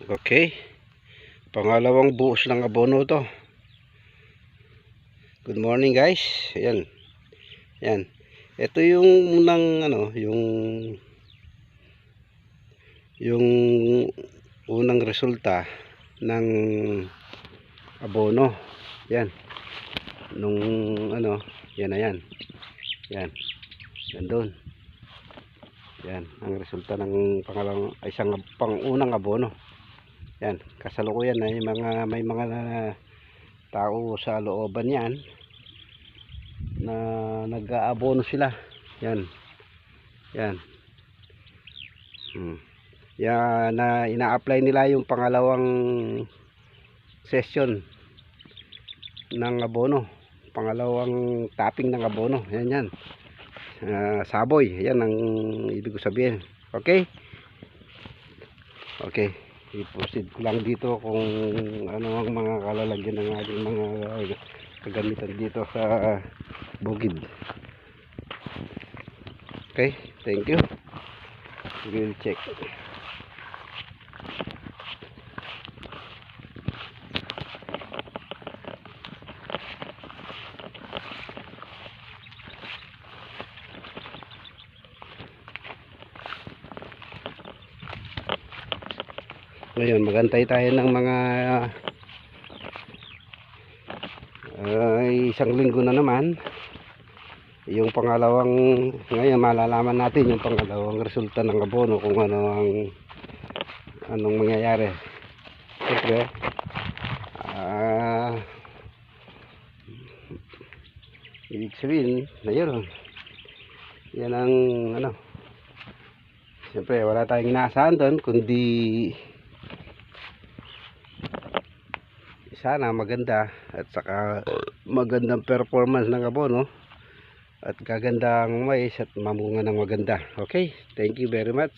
Okay, pangalawang buhos ng abono to. Good morning guys. Ayan. Ayan. Ito yung unang yung unang resulta ng abono. Yan. Nung yan na yan. Yan. Nandun. Yan, ang resulta ng pangalawang isang pangunang abono. Yan, kasalukuyan na yung may mga tao sa looban yan na nag-aabono sila. Yan. Yan. Yan na ina-apply nila yung pangalawang session ng abono. Pangalawang tapping ng abono. Yan yan. Saboy. Yan ang ibig ko sabihin. Okay? Okay. I-proceed ko lang dito kung ano ang mga kalalagyan ng ating mga kagamitan dito sa bukid. Okay, thank you. We'll check. Ngayon magantay tayo ng mga isang linggo na naman. Yung pangalawang, ngayon malalaman natin yung pangalawang resulta ng abono kung anong mangyayari. Siyempre ibig sabihin na yun, yan ang siyempre wala tayong inaasahan doon kundi sana maganda at saka magandang performance ng abono at gagandang mais at mamunga ng maganda. Okay, thank you very much.